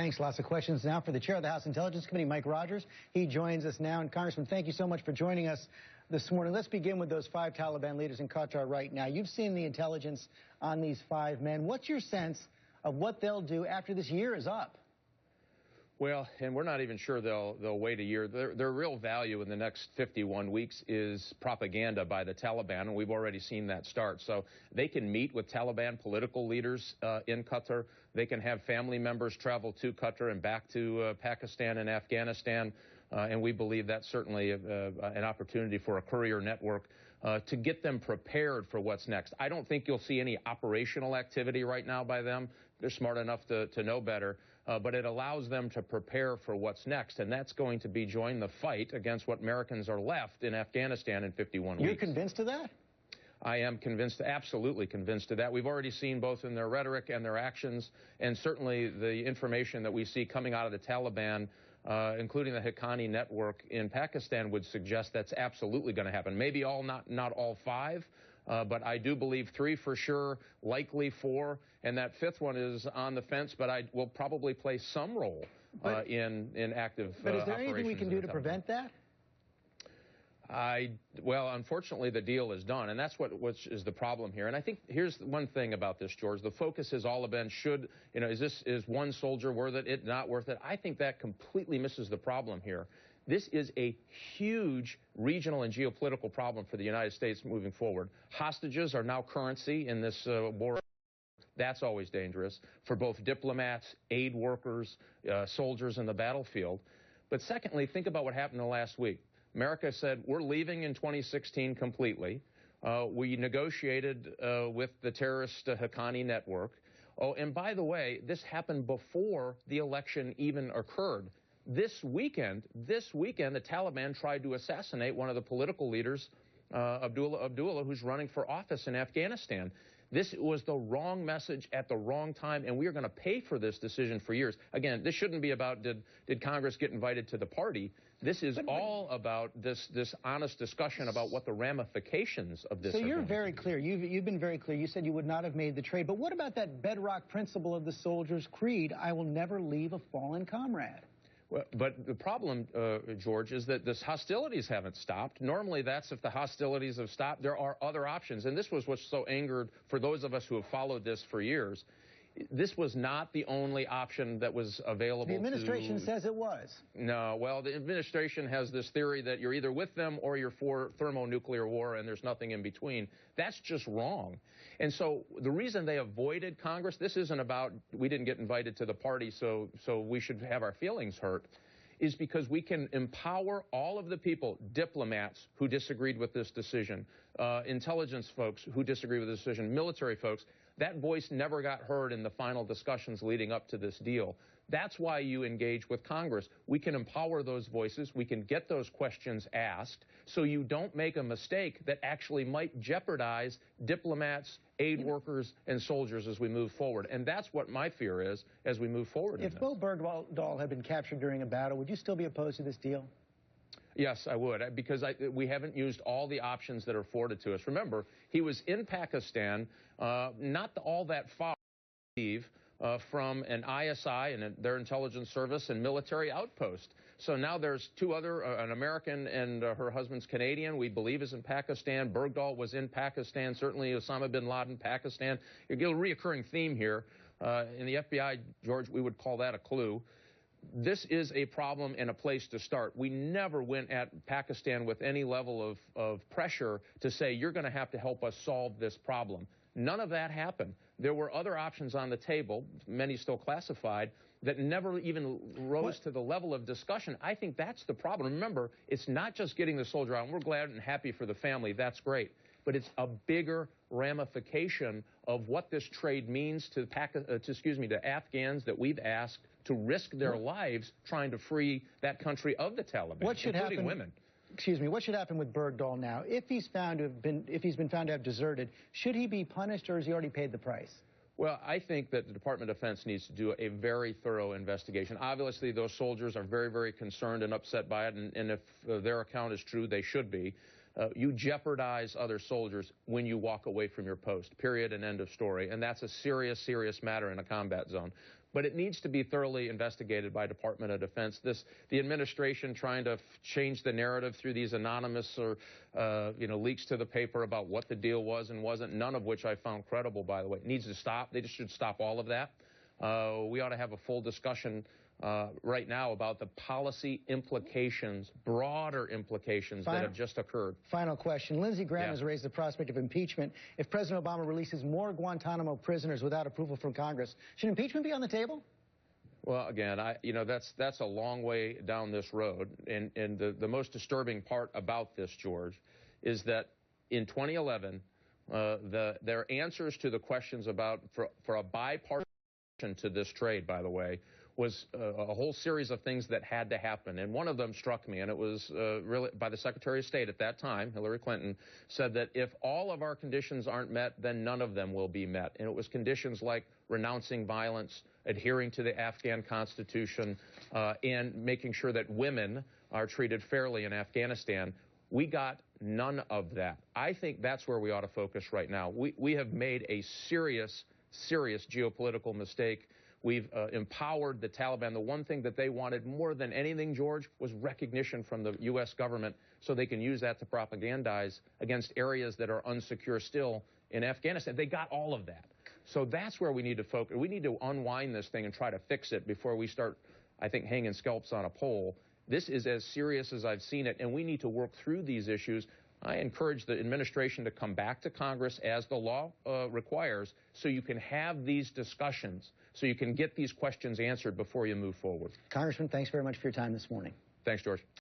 Thanks. Lots of questions now for the chair of the House Intelligence Committee, Mike Rogers. He joins us now. And Congressman, thank you so much for joining us this morning. Let's begin with those 5 Taliban leaders in Qatar right now. You've seen the intelligence on these 5 men. What's your sense of what they'll do after this year is up? Well, and we're not even sure they'll wait a year. Their real value in the next 51 weeks is propaganda by the Taliban, and we've already seen that start. So they can meet with Taliban political leaders in Qatar. They can have family members travel to Qatar and back to Pakistan and Afghanistan, and we believe that's certainly an opportunity for a courier network to get them prepared for what's next. I don't think you'll see any operational activity right now by them. They're smart enough to know better. But it allows them to prepare for what's next, and that's going to be join the fight against what Americans are left in Afghanistan in 51 weeks. You're convinced of that? I am convinced, absolutely convinced of that. We've already seen both in their rhetoric and their actions, and certainly the information that we see coming out of the Taliban, including the Haqqani network in Pakistan, would suggest that's absolutely going to happen. Maybe not all 5. But I do believe 3 for sure, likely 4, and that 5th one is on the fence, but I will probably play some role in active But is there anything we can do to prevent that? Well, unfortunately, the deal is done, and that's what is the problem here. And I think here's one thing about this, George. The focus has all been, is one soldier worth it, not worth it? I think that completely misses the problem here. This is a huge regional and geopolitical problem for the United States moving forward. Hostages are now currency in this war. That's always dangerous for both diplomats, aid workers, soldiers in the battlefield. But secondly, think about what happened the last week. America said, we're leaving in 2016 completely. We negotiated with the terrorist Haqqani network. Oh, and by the way, this happened before the election even occurred. This weekend, the Taliban tried to assassinate one of the political leaders, Abdullah, who's running for office in Afghanistan. This was the wrong message at the wrong time, and we are going to pay for this decision for years. Again, this shouldn't be about did Congress get invited to the party. This is all about this honest discussion about what the ramifications of this are. So you're very clear. You've been very clear. You said you would not have made the trade. But what about that bedrock principle of the soldier's creed, I will never leave a fallen comrade? Well, but the problem, George, is that this hostilities haven't stopped. Normally, that's if the hostilities have stopped. There are other options. And this was what's so angered for those of us who have followed this for years. This was not the only option that was available. The administration says it was. No, well, the administration has this theory that you're either with them or you're for thermonuclear war, and there's nothing in between. That's just wrong. And so the reason they avoided Congress, this isn't about we didn't get invited to the party, so we should have our feelings hurt, is because we can empower all of the people, diplomats who disagreed with this decision, intelligence folks who disagreed with the decision, military folks. That voice never got heard in the final discussions leading up to this deal. That's why you engage with Congress. We can empower those voices. We can get those questions asked so you don't make a mistake that actually might jeopardize diplomats, aid workers, and soldiers as we move forward. And that's what my fear is as we move forward. If Bo Bergdahl had been captured during a battle, would you still be opposed to this deal? Yes, I would, because we haven't used all the options that are afforded to us. Remember, he was in Pakistan, not all that far from an ISI and their intelligence service and military outpost. So now there's 2 other, an American and her husband's Canadian, we believe is in Pakistan. Bergdahl was in Pakistan, certainly Osama bin Laden, Pakistan. You get a reoccurring theme here. In the FBI, George, we would call that a clue. This is a problem and a place to start. We never went at Pakistan with any level of pressure to say, you're going to have to help us solve this problem. None of that happened. There were other options on the table, many still classified, that never even rose to the level of discussion. I think that's the problem. Remember, it's not just getting the soldier out, and we're glad and happy for the family. That's great. But it's a bigger ramification of what this trade means to Afghans that we've asked to risk their lives trying to free that country of the Taliban, including women. Excuse me, what should happen with Bergdahl now? If he's been found to have deserted, should he be punished, or has he already paid the price? Well, I think that the Department of Defense needs to do a very thorough investigation. Obviously, those soldiers are very, very concerned and upset by it, and if their account is true, they should be. You jeopardize other soldiers when you walk away from your post, period, and end of story. And that's a serious, serious matter in a combat zone. but it needs to be thoroughly investigated by Department of Defense. The administration trying to change the narrative through these anonymous or leaks to the paper about what the deal was and wasn't, none of which I found credible, by the way. It needs to stop. They just should stop all of that. We ought to have a full discussion right now about the policy implications, broader implications that have just occurred. Final question. Lindsey Graham has raised the prospect of impeachment if President Obama releases more Guantanamo prisoners without approval from Congress. Should impeachment be on the table? Well, again, that's a long way down this road. And the most disturbing part about this, George, is that in 2011, their answers to the questions about, for a bipartisan to this trade, by the way, was a whole series of things that had to happen. And one of them struck me, and it was really by the Secretary of State at that time, Hillary Clinton, said that if all of our conditions aren't met, then none of them will be met. And it was conditions like renouncing violence, adhering to the Afghan Constitution, and making sure that women are treated fairly in Afghanistan. We got none of that. I think that's where we ought to focus right now. We have made a serious geopolitical mistake. We've empowered the Taliban. The one thing that they wanted more than anything, George, was recognition from the U.S. government so they can use that to propagandize against areas that are unsecure still in Afghanistan. They got all of that. So that's where we need to focus. We need to unwind this thing and try to fix it before we start, I think, hanging scalps on a pole. This is as serious as I've seen it, and we need to work through these issues. I encourage the administration to come back to Congress as the law requires so you can have these discussions, so you can get these questions answered before you move forward. Congressman, thanks very much for your time this morning. Thanks, George.